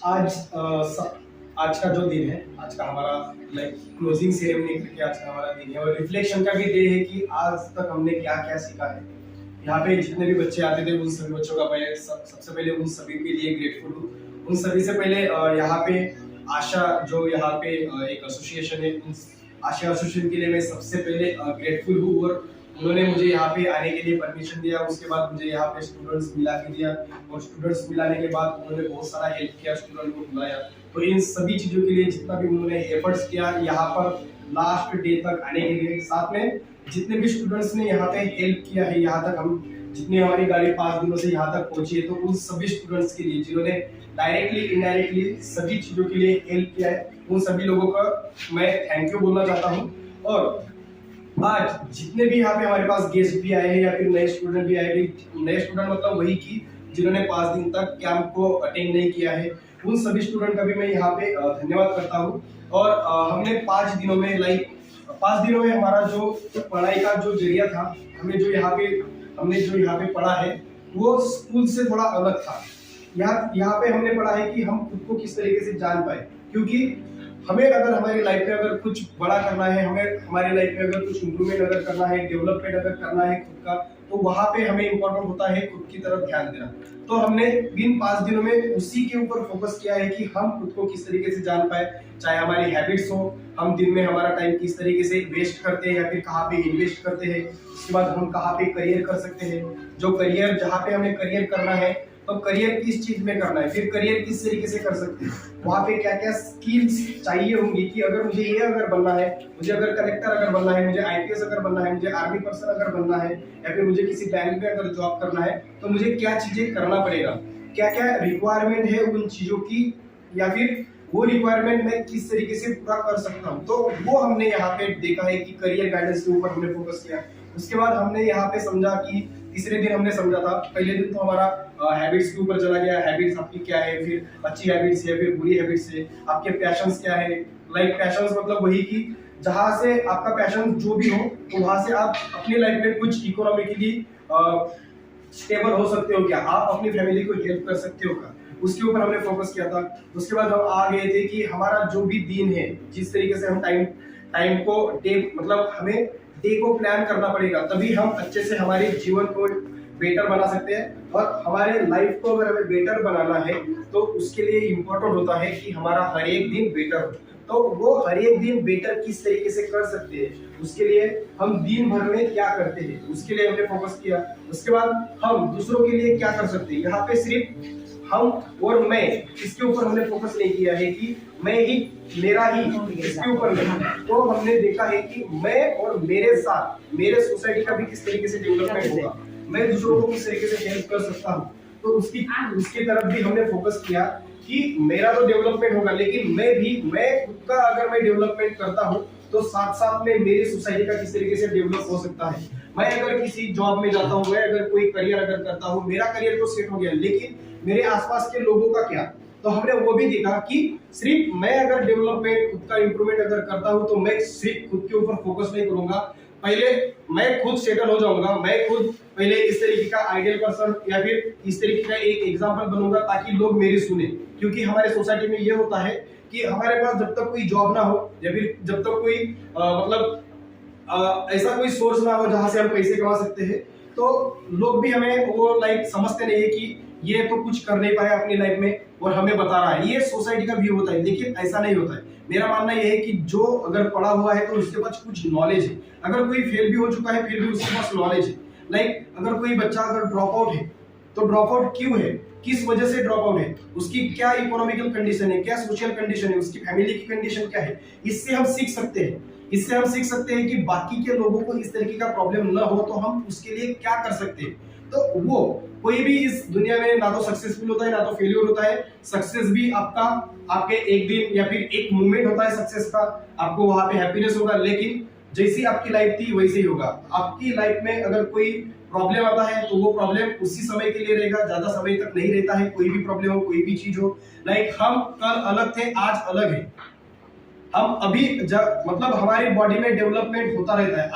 आज आज का जो दिन है, आज का हमारा क्लोजिंग सेरेमनी करके आज का हमारा दिन है और रिफ्लेक्शन का भी डे है कि आज तक हमने क्या क्या सीखा है। यहाँ पे जितने भी बच्चे आते थे उन सभी बच्चों का मैं सबसे पहले उन सभी के लिए ग्रेटफुल हूँ। उन सभी से पहले यहाँ पे आशा जो यहाँ पे एक एसोसिएशन है, उन आशा एसोसिएशन के लिए मैं सबसे पहले ग्रेटफुल हूँ और उन्होंने मुझे यहाँ पे आने के लिए परमिशन दिया। उसके बाद मुझे यहाँ पे स्टूडेंट्स मिला के दिया और स्टूडेंट्स मिलाने के बाद उन्होंने बहुत सारा हेल्प किया, स्टूडेंट को बुलाया। तो इन सभी चीजों के लिए जितना भी उन्होंने एफर्ट्स किया यहाँ पर लास्ट डे तक आने के लिए, साथ में जितने भी स्टूडेंट्स ने यहाँ पे हेल्प किया है, यहाँ तक हम जितनी हमारी गाड़ी 5 दिनों से यहाँ तक पहुंची है, तो उन सभी स्टूडेंट्स के लिए जिन्होंने डायरेक्टली इनडायरेक्टली सभी चीजों के लिए हेल्प किया है, उन सभी लोगों का मैं थैंक यू बोलना चाहता हूँ। और आज जितने भी यहाँ पे हमारे पास गेस्ट भी आए हैं या फिर नए स्टूडेंट भी आए हैं, नए स्टूडेंट मतलब वही कि जिन्होंने 5 दिन तक कैंप को अटेंड नहीं किया है, उन सभी स्टूडेंट का भी मैं यहाँ पे धन्यवाद करता हूँ। और हमने 5 दिनों में 5 दिनों में हमारा जो पढ़ाई का जो जरिया था, हमने जो यहाँ पे पढ़ा है वो स्कूल से थोड़ा अलग था। यहाँ पे हमने पढ़ा है कि हम खुद को किस तरीके से जान पाए, क्योंकि हमें अगर हमारी लाइफ में अगर कुछ बड़ा करना है, हमें हमारी लाइफ में अगर कुछ इंप्रूवमेंट अगर करना है, डेवलपमेंट अगर करना है खुद का, तो वहां पे हमें इम्पोर्टेंट होता है खुद की तरफ ध्यान देना। तो हमने इन 5 दिनों में उसी के ऊपर फोकस किया है कि हम खुद को किस तरीके से जान पाए, चाहे हमारी हैबिट्स हो, हम दिन में हमारा टाइम किस तरीके से वेस्ट करते हैं या फिर कहाँ पे इन्वेस्ट करते हैं, उसके बाद हम कहाँ पे करियर कर सकते हैं, जो करियर जहाँ पे हमें करियर करना है तो करियर किस चीज में करना है, फिर करियर किस तरीके से कर सकते हैं, वहाँ पे क्या क्या स्किल्स चाहिए होंगी कि अगर मुझे ये अगर बनना है, मुझे अगर कलेक्टर अगर बनना है, मुझे आईपीएस अगर बनना है, मुझे आर्मी पर्सन अगर बनना है या फिर मुझे किसी बैंक में अगर जॉब करना है, तो मुझे क्या चीजें करना पड़ेगा, क्या क्या रिक्वायरमेंट है उन चीजों की, या फिर वो रिक्वायरमेंट मैं किस तरीके से पूरा कर सकता हूँ। तो वो हमने यहाँ पे देखा है कि करियर गाइडेंस के ऊपर हमने फोकस किया। उसके बाद हमने यहाँ पे समझा कि तीसरे दिन हमने समझा था, पहले दिन तो हमारा हैबिट्स के ऊपर चला गया, हैबिट्स आपकी क्या है, फिर अच्छी हैबिट्स है, फिर बुरी हैबिट्स है, आपके पैशंस क्या है। पैशंस मतलब वही कि जहां से आपका पैशन जो भी हो, तो वहां से आप अपनी लाइफ में कुछ इकोनॉमिकली स्टेबल हो सकते हो क्या, आप अपनी फैमिली को हेल्प कर सकते हो क्या, उसके ऊपर हमने फोकस किया था। उसके बाद हम आ गए थे कि हमारा जो भी दिन है, जिस तरीके से हम टाइम को डे मतलब हमें डे को प्लान करना पड़ेगा, तभी हम अच्छे से हमारे जीवन को बेटर बना सकते हैं। और हमारे लाइफ को अगर हमें बेटर बनाना है तो उसके लिए इम्पोर्टेंट होता है कि हमारा हर एक दिन बेटर हो। तो वो हर एक दिन बेटर किस तरीके से कर सकते हैं, उसके लिए हम दिन भर में क्या करते हैं, उसके लिए हमने फोकस किया। उसके बाद हम दूसरों के लिए क्या कर सकते हैं, यहाँ पे सिर्फ हम और मैं, इसके ऊपर हमने फोकस नहीं किया है कि मैं ही मेरा ही, इसके ऊपर नहीं। तो हमने देखा है कि मैं और मेरे साथ मेरे सोसाइटी का भी किस तरीके से डेवलपमेंट होगा, मैं दूसरों को किस तरीके से हेल्प कर सकता हूँ। तो उसकी तरफ भी हमने फोकस किया कि मेरा तो डेवलपमेंट होगा, लेकिन मैं खुद का अगर मैं डेवलपमेंट करता हूँ तो साथ साथ में मेरी सोसाइटी का किस तरीके से डेवलप हो सकता है। मैं अगर किसी जॉब में जाता हूँ, मैं अगर कोई करियर अगर करता हूँ, मेरा करियर तो सेट हो गया, लेकिन मेरे आसपास के लोगों का क्या। तो हमने वो भी देखा कि सिर्फ मैं अगर डेवलपमेंट खुद का इंप्रूवमेंट अगर करता हूँ तो मैं सिर्फ खुद के ऊपर फोकस नहीं करूंगा, पहले मैं खुद सेटल हो जाऊंगा, मैं खुद पहले इस तरीके का आइडियल पर्सन या फिर इस तरीके का एक एग्जांपल बनूंगा ताकि लोग मेरी सुने। क्योंकि हमारे सोसाइटी में ये होता है कि हमारे पास जब तक कोई जॉब ना हो या फिर जब तक कोई ऐसा कोई सोर्स ना हो जहां से हम पैसे कमा सकते हैं, तो लोग भी हमें वो समझते नहीं है कि ये तो कुछ कर नहीं पाया अपनी लाइफ में और हमें बता रहा है। ये सोसाइटी का व्यू होता है, लेकिन ऐसा नहीं होता है। मेरा मानना यह है कि जो अगर पढ़ा हुआ है तो उसके पास कुछ नॉलेज है, अगर कोई फेल भी हो चुका है फिर भी उसके पास नॉलेज है। अगर कोई बच्चा अगर ड्रॉप आउट है तो ड्रॉप आउट क्यों है, किस वजह से ड्रॉप आउट है, उसकी क्या इकोनॉमिकल कंडीशन है, क्या सोशल कंडीशन है, उसकी फैमिली की कंडीशन क्या है, इससे हम सीख सकते हैं। इससे हम सीख सकते हैं कि बाकी के लोगों को इस तरीके का प्रॉब्लम न हो तो हम उसके लिए क्या कर सकते हैं। तो वो कोई भी इस दुनिया में ना तो सक्सेसफुल होता है ना तो फेलियर होता है। सक्सेस भी आपके एक दिन या फिर एक मोमेंट होता है सक्सेस का, आपको वहां पे हैप्पीनेस होगा, लेकिन जैसी आपकी लाइफ थी वैसे ही होगा। आपकी लाइफ में अगर कोई प्रॉब्लम आता है तो वो प्रॉब्लम उसी समय के लिए रहेगा, ज्यादा समय तक नहीं रहता है। कोई भी प्रॉब्लम हो, कोई भी चीज हो, हम कल अलग थे, आज अलग है। हम अभी मतलब हमारी बॉडी में डेवलपमेंट होता रहता है।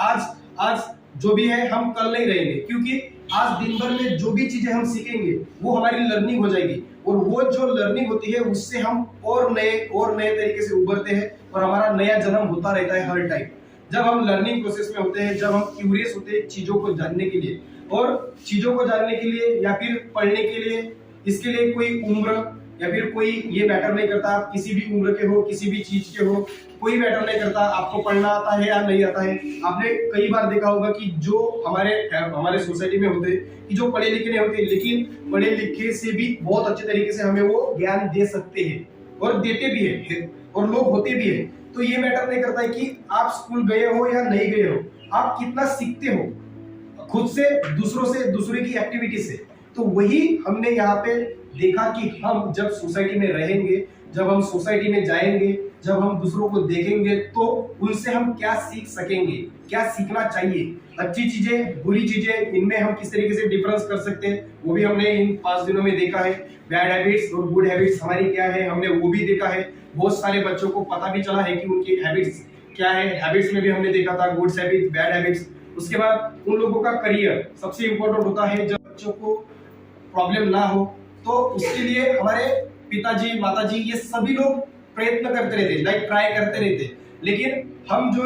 आज जो भी है हम कल नहीं रहेंगे, क्योंकि आज दिन भर में जो भी चीजें हम सीखेंगे वो हमारी लर्निंग हो जाएगी, और वो जो लर्निंग होती है उससे हम और नए तरीके से उभरते हैं, और हमारा नया जन्म होता रहता है हर टाइम। जब हम लर्निंग प्रोसेस में होते हैं, जब हम क्यूरियस होते हैं चीजों को जानने के लिए, और चीजों को जानने के लिए या फिर पढ़ने के लिए, इसके लिए कोई उम्र या फिर कोई ये मैटर नहीं करता, आप किसी भी उम्र के हो, किसी भी चीज के हो, कोई मैटर नहीं करता आपको पढ़ना आता है या नहीं आता है। आपने कई बार देखा होगा कि जो हमारे सोसाइटी में होते हैं कि जो पढ़े लिखे नहीं होते, लेकिन पढ़े लिखे से भी बहुत अच्छे तरीके से हमें वो ज्ञान दे सकते हैं, और देते भी है, और लोग होते भी है। तो ये मैटर नहीं करता है कि आप स्कूल गए हो या नहीं गए हो, आप कितना सीखते हो खुद से, दूसरों से, दूसरे की एक्टिविटी से। तो वही हमने यहाँ पे देखा कि हम जब सोसाइटी में रहेंगे, जब हम सोसाइटी में जाएंगे, जब हम दूसरों को देखेंगे, तो उनसे हम क्या सीख सकेंगे, क्या सीखना चाहिए, अच्छी चीजें, बुरी चीजें, इनमें हम किस तरीके से डिफरेंस कर सकते हैं, वो भी हमने इन 5 दिनों में देखा है। बैड हैबिट्स और गुड हैबिट्स हमारी क्या है, हमने वो भी देखा है। बहुत सारे बच्चों को पता भी चला है कि उनकी हैबिट्स क्या है। हैबिट्स में भी हमने देखा था गुड हैबिट्स, बैड हैबिट्स। उसके बाद उन लोगों का करियर सबसे इंपॉर्टेंट होता है। जब बच्चों को प्रॉब्लम ना हो तो उसके लिए हमारे पिताजी, माताजी, ये सभी लोग प्रयत्न करते रहते, लाइक ट्राई करते रहते, लेकिन हम जो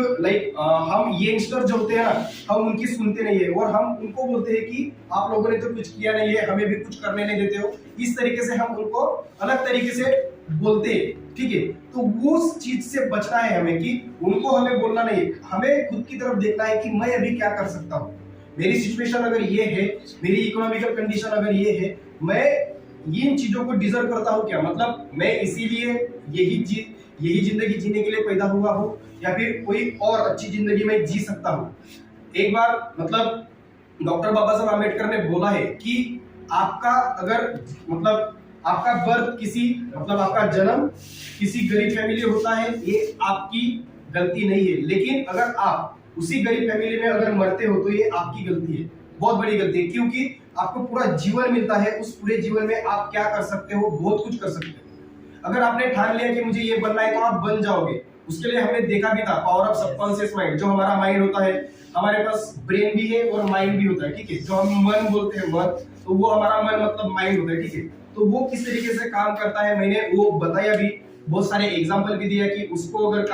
हम यंगस्टर जो होते हैं ना, हम उनकी सुनते नहीं है, और हम उनको बोलते हैं कि आप लोगों ने तो कुछ किया नहीं है, हमें भी कुछ करने नहीं देते हो। इस तरीके से हम उनको अलग तरीके से बोलते हैं, ठीक है। तो वो चीज से बचना है हमें, कि उनको हमें बोलना नहीं है, हमें खुद की तरफ देखना है कि मैं अभी क्या कर सकता हूँ। मेरी सिचुएशन अगर ये है, मेरी इकोनॉमिकल कंडीशन अगर ये है, मैं इन चीजों को डिजर्व करता हूँ क्या, मतलब मैं इसीलिए यही जिंदगी जीने के लिए पैदा हुआ हूँ, या फिर कोई और अच्छी जिंदगी में जी सकता हूँ। एक बार मतलब डॉक्टर बाबा साहब आम्बेडकर ने बोला है कि आपका अगर आपका बर्थ आपका जन्म किसी गरीब फैमिली होता है, ये आपकी गलती नहीं है, लेकिन अगर आप उसी गरीब फैमिली में अगर मरते हो तो ये आपकी गलती है, बहुत बड़ी गलती है, क्योंकि आपको पूरा जीवन मिलता है, उस पूरे जीवन में आप क्या कर सकते हो, बहुत कुछ कर सकते हो। अगर आपने ठान लिया कि मुझे ये बनना है तो आप बन जाओगे। उसके लिए हमने देखा भी था पावर ऑफ सबकॉन्शियस माइंड, जो हमारा माइंड होता है, हमारे पास ब्रेन भी है और माइंड भी होता है, ठीक है। जो हम मन बोलते हैं मन, तो वो हमारा मन मतलब माइंड होता है, ठीक है। तो वो किस तरीके से काम करता है मैंने वो बताया भी, बहुत सारे एग्जाम्पल भी दिया कि उसको अगर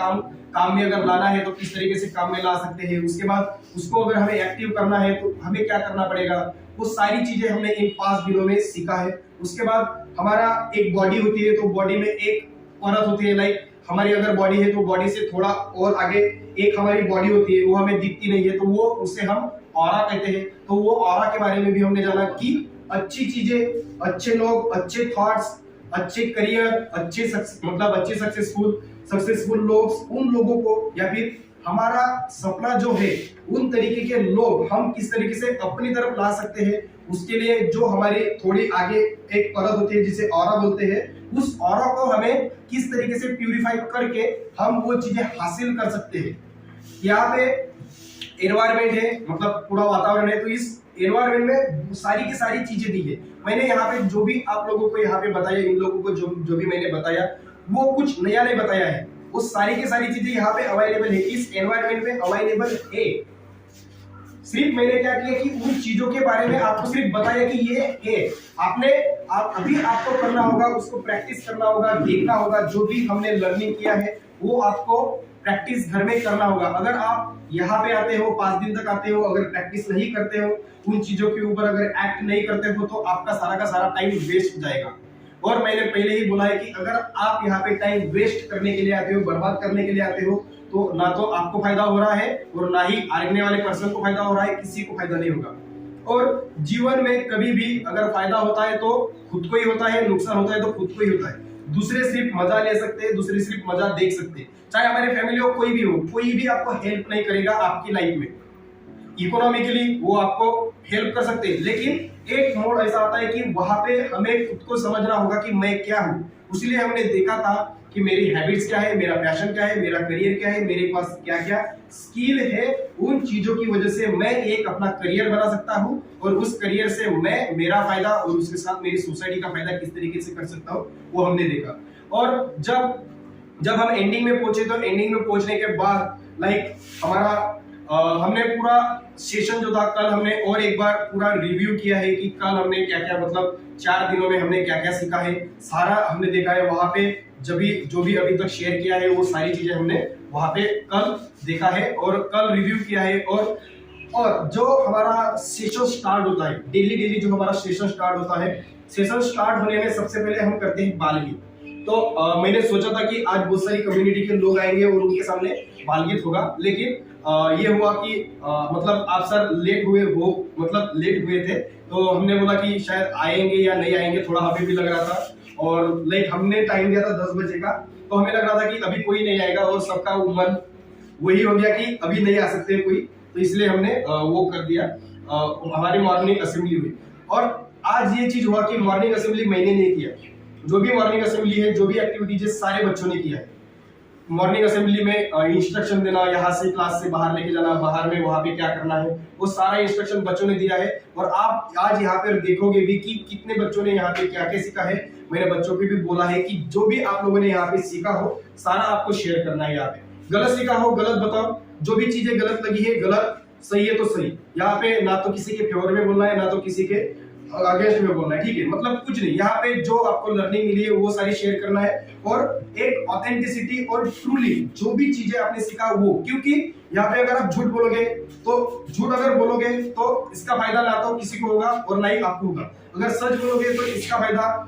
काम में अगर लाना है तो किस तरीके से काम में ला सकते हैं। उसके बाद उसको अगर हमें एक्टिव करना है तो हमें क्या करना पड़ेगा, वो सारी चीजें हमने इन 5 दिनों में सीखा है। उसके बाद हमारा एक बॉडी होती है, तो बॉडी में एक परत होती है, लाइक हमारी अगर बॉडी है तो बॉडी से थोड़ा और आगे एक हमारी बॉडी होती है, वो हमें दिखती नहीं है, तो वो उसे हम ऑरा कहते हैं। तो वो ऑरा के बारे में भी हमने जाना कि अच्छी चीजें, अच्छे लोग, अच्छे थॉट्स, अच्छे करियर, अच्छे सक्सेसफुल लोग, उन लोगों को, या फिर हमारा सपना जो है उन तरीके के लोग हम किस तरीके से अपनी तरफ ला सकते हैं। उसके लिए जो हमारी थोड़ी आगे एक परत होती है जिसे ऑरा बोलते हैं, उस ऑरा को हमें किस तरीके से प्यूरिफाई करके हम वो चीजें हासिल कर सकते हैं। यहाँ पे एनवायरमेंट है, मतलब पूरा वातावरण है, तो इस एनवायरमेंट में सारी की सारी चीजें दी है। मैंने यहाँ पे जो भी आप लोगों को यहाँ पे बताया, इन लोगों को जो भी मैंने बताया, वो कुछ नया नहीं बताया है, वो सारी की सारी चीजें यहाँ पे अवेलेबल है, इस एनवायरमेंट में अवेलेबल है। सिर्फ मैंने क्या किया कि उन चीजों के बारे में आपको सिर्फ बताया कि ये है, अभी आपको करना होगा, उसको प्रैक्टिस करना होगा, देखना होगा। जो भी हमने लर्निंग किया है वो आपको प्रैक्टिस घर में करना होगा। अगर आप यहाँ पे आते हो, 5 दिन तक आते हो, अगर प्रैक्टिस नहीं करते हो, उन चीजों के ऊपर अगर एक्ट नहीं करते हो, तो आपका सारा का सारा टाइम वेस्ट हो जाएगा। और मैंने पहले ही बोला है कि अगर आप यहाँ पे टाइम वेस्ट करने के लिए आते हो, बर्बाद करने के लिए आते हो, तो ना तो आपको फायदा हो रहा है और ना ही आगने वाले पर्सन को फायदा हो रहा है, किसी को फायदा नहीं होगा। और जीवन में कभी भी अगर फायदा होता है तो खुद को ही होता है, नुकसान होता है तो खुद को ही होता है। दूसरे सिर्फ मजा ले सकते हैं, दूसरे सिर्फ मजा देख सकते हैं, चाहे हमारे फैमिली हो, कोई भी आपको हेल्प नहीं करेगा आपकी लाइफ में। इकोनॉमिकली वो आपको हेल्प कर सकते हैं, लेकिन एक मोड़ ऐसा आता है कि वहां पे हमें खुद को समझना होगा कि मैं क्या हूँ। इसलिए हमने देखा था कि मेरी हैबिट्स क्या है, मेरा पैशन क्या है, मेरा करियर क्या है, मेरे पास क्या क्या स्किल है। उन चीजों की वजह से मैं एक अपना करियर बना सकता हूँ, और उस करियर से मैं मेरा फायदा और उसके साथ मेरी सोसाइटी का फायदा किस तरीके से कर सकता हूँ, वो हमने देखा। और जब हम एंडिंग में पहुंचे, तो एंडिंग में पहुंचने के बाद लाइक हमारा हमने पूरा सेशन जो था कल हमने और एक बार पूरा रिव्यू किया है कि कल हमने क्या क्या मतलब 4 दिनों में हमने क्या क्या सीखा है, सारा हमने देखा है वहां पे। जो भी अभी तक शेयर किया है वो सारी चीजें हमने वहां पे कल देखा है और कल रिव्यू किया है। और जो हमारा सेशन स्टार्ट होता है डेली जो हमारा सेशन स्टार्ट होता है, सेशन स्टार्ट होने में सबसे पहले हम करते हैं बालगी। तो मैंने सोचा था कि आज बहुत सारी कम्युनिटी के लोग आएंगे और उनके सामने बालगीत होगा, लेकिन ये हुआ कि मतलब आप सर लेट हुए थे, तो हमने बोला कि शायद आएंगे या नहीं आएंगे, थोड़ा हमें भी लग रहा था। और लाइक हमने टाइम दिया था 10 बजे का, तो हमें लग रहा था कि अभी कोई नहीं आएगा और सबका मन वही हो गया कि अभी नहीं आ सकते कोई, तो इसलिए हमने वो कर दिया। हमारी मॉर्निंग असेंबली हुई और आज ये चीज हुआ कि मॉर्निंग असेंबली मैंने नहीं किया, जो भी मॉर्निंग असेंबली है, जो भी एक्टिविटीज सारे बच्चों ने किया है। मॉर्निंग असेंबली में इंस्ट्रक्शन देना, यहाँ से क्लास से बाहर लेके जाना, बाहर में वहां पे क्या करना है, वो सारा इंस्ट्रक्शन बच्चों ने दिया है। और आप आज यहाँ पे देखोगे भी कि कितने बच्चों ने यहाँ पे क्या क्या सीखा है। मैंने बच्चों को भी बोला है कि जो भी आप लोगों ने यहाँ पे सीखा हो सारा आपको शेयर करना है। यहाँ पे गलत सीखा हो गलत बताओ, जो भी चीजें गलत लगी है गलत, सही है तो सही। यहाँ पे ना तो किसी के फेवर में बोलना है ना तो किसी के अगेंस्ट में बोलना है, ठीक है, मतलब कुछ नहीं। यहाँ पे जो आपको लर्निंग मिली है वो सारी शेयर करना है और एक ऑथेंटिसिटी और ट्रूली जो भी चीजें आपने सीखा वो, क्योंकि यहाँ पे अगर आप झूठ बोलोगे तो झूठ अगर बोलोगे तो इसका फायदा ना तो किसी को होगा और ना ही आपको होगा। अगर सच बोलोगे तो इसका फायदा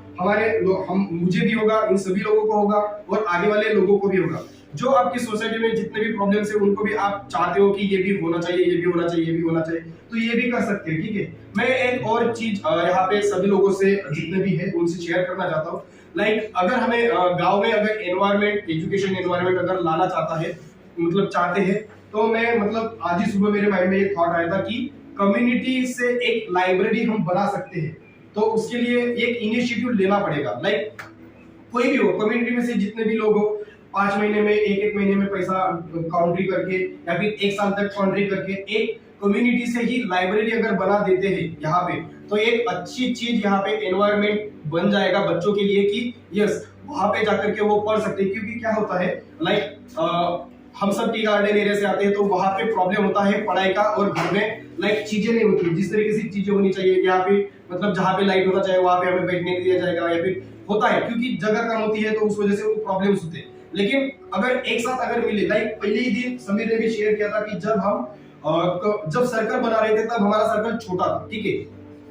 मुझे भी होगा, इन सभी लोगों को होगा और आगे वाले लोगों को भी होगा। जो आपकी सोसाइटी में जितने भी प्रॉब्लम्स है उनको भी आप चाहते हो कि ये भी होना चाहिए, ये भी होना चाहिए, ये भी होना चाहिए, तो ये भी कर सकते हैं, ठीक है। मैं एक और चीज यहाँ पे सभी लोगों से जितने भी है उनसे शेयर करना चाहता हूँ। लाइक अगर हमें गांव में अगर एनवायरमेंट, एजुकेशन एनवायरमेंट अगर लाना चाहते हैं, तो मैं मतलब आज ही सुबह मेरे माइंड में ये थॉट आया था कि कम्युनिटी से एक लाइब्रेरी हम बना सकते हैं। तो उसके लिए एक इनिशिएटिव लेना पड़ेगा। लाइक कोई भी हो, कम्युनिटी में से जितने भी लोग हो, 5 महीने में एक महीने में पैसा काउंट्री करके या फिर 1 साल तक काउंट्री करके एक कम्युनिटी से ही लाइब्रेरी अगर बना देते हैं यहाँ पे, तो एक अच्छी चीज यहाँ पे एनवायरनमेंट बन जाएगा बच्चों के लिए कि यस वहां पे जाकर के वो पढ़ सकते हैं। क्योंकि क्या होता है लाइक हम सब टी गार्डन एरिया से आते हैं, तो वहां पे प्रॉब्लम होता है पढ़ाई का और घर में लाइक चीजें नहीं होती जिस तरीके से चीजें होनी चाहिए। यहाँ पे मतलब जहाँ पे लाइट होना चाहिए वहां पे हमें बैठने नहीं दिया जाएगा, या फिर होता है क्योंकि जगह कम होती है तो उस वजह से वो प्रॉब्लम्स होते हैं। लेकिन अगर एक साथ अगर मिले, लाइक पहले ही दिन समीर ने भी शेयर किया था कि जब सर्कल बना रहे थे तब हमारा सर्कल छोटा था, ठीक है,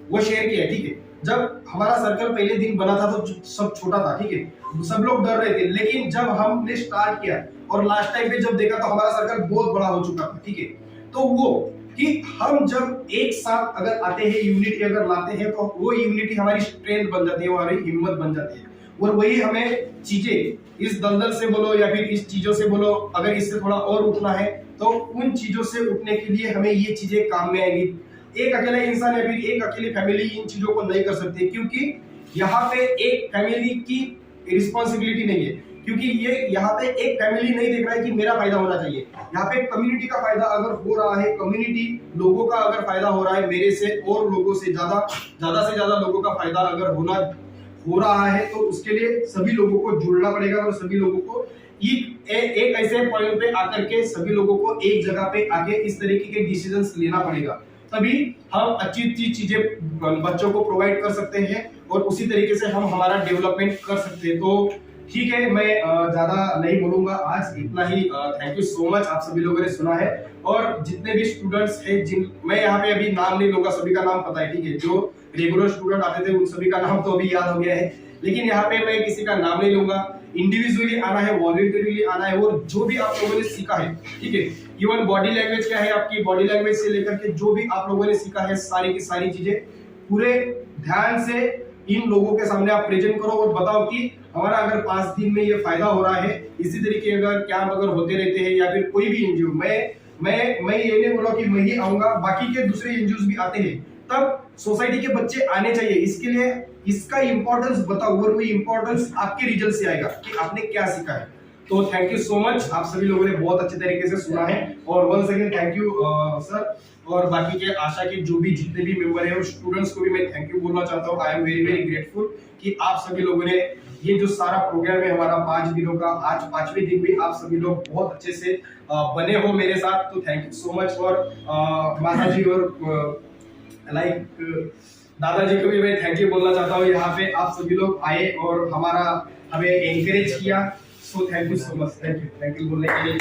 वो शेयर किया, ठीक है। जब हमारा सर्कल पहले दिन बना था तो सब छोटा था, ठीक है, सब लोग डर रहे थे। लेकिन जब हमने स्टार्ट किया और लास्ट टाइम पे जब देखा तो हमारा सर्कल बहुत बड़ा हो चुका था, ठीक है। तो वो कि हम जब एक साथ अगर आते हैं, यूनिटी अगर लाते हैं, तो वो यूनिटी हमारी स्ट्रेंथ बन जाती है, हमारी हिम्मत बन जाती है। और वही हमें चीजें इस दलदल से बोलो या फिर इस चीजों से बोलो, अगर इससे थोड़ा और उठना है तो उन चीजों से उठने के लिए हमें ये चीजें काम में आएंगी। एक अकेला इंसान या फिर एक अकेली फैमिली इन चीजों को नहीं कर सकती, क्योंकि यहाँ पे एक फैमिली की रिस्पॉन्सिबिलिटी नहीं है। क्योंकि ये यहाँ पे एक फैमिली नहीं देख रहा है कि मेरा फायदा होना चाहिए, यहाँ पे कम्युनिटी का फायदा अगर हो रहा है, कम्युनिटी लोगों का अगर फायदा हो रहा है, मेरे से और लोगों से ज्यादा से ज्यादा लोगों का फायदा अगर हो रहा है, तो उसके लिए सभी लोगों को जुड़ना पड़ेगा और सभी लोगों को एक ऐसे पॉइंट पे आकर के सभी लोगों को एक जगह पे आके इस तरीके के डिसीजंस लेना पड़ेगा। तभी हम अच्छी चीजें बच्चों को प्रोवाइड कर सकते हैं और उसी तरीके से हम हमारा डेवलपमेंट कर सकते हैं। तो ठीक है, मैं ज्यादा नहीं बोलूंगा, आज इतना ही। थैंक यू सो मच, आप सभी लोगों ने सुना है। और जितने भी स्टूडेंट्स हैं, मैं यहाँ पे अभी नाम नहीं लूंगा, सभी का नाम पता है, ठीक है। जो रेगुलर स्टूडेंट आते थे उन सभी का नाम तो अभी याद हो गया है, लेकिन यहाँ पे मैं किसी का नाम नहीं लूंगा। इंडिविजुअली आना है, वॉलंटरीली आना है, और जो भी आप लोगों ने सीखा है, ठीक है, इवन बॉडी लैंग्वेज क्या है आपकी, बॉडी लैंग्वेज से लेकर के जो भी आप लोगों ने सीखा है, सारी की सारी चीजें पूरे ध्यान से इन लोगों के सामने आप प्रेजेंट करो और बताओ कि हमारा अगर 5 दिन में ये फायदा हो रहा है। इसी तरीके अगर कैंप अगर होते रहते हैं या फिर कोई भी एनजीओ, मैं ये नहीं बोला कि मैं ही आऊंगा, बाकी के दूसरे एनजीओ भी आते हैं, तब सोसाइटी के बच्चे आने चाहिए। इसके लिए इसका इंपॉर्टेंस बताओ और वो इंपॉर्टेंस आपके रिजल्ट से आएगा कि आपने क्या सीखा है। तो थैंक यू सो मच, आप सभी लोगों ने बहुत अच्छे तरीके से सुना है, और once again thank you sir. और बाकी के आशा के जो भी जितने भी मेंबर है और स्टूडेंट्स को भी मैं थैंक यू बोलना चाहता हूँ। I am very very grateful कि आप सभी लोगों ने ये जो सारा प्रोग्राम है हमारा 5 दिनों का, आज 5वें दिन भी आप सभी लोग बहुत अच्छे से बने हो मेरे साथ, तो थैंक यू सो मच। और माता जी और लाइक दादाजी को भी मैं थैंक यू बोलना चाहता हूँ, यहाँ पे आप सभी लोग आए और हमें एनकरेज किया, so thank you so much, thank you बोलने के लिए।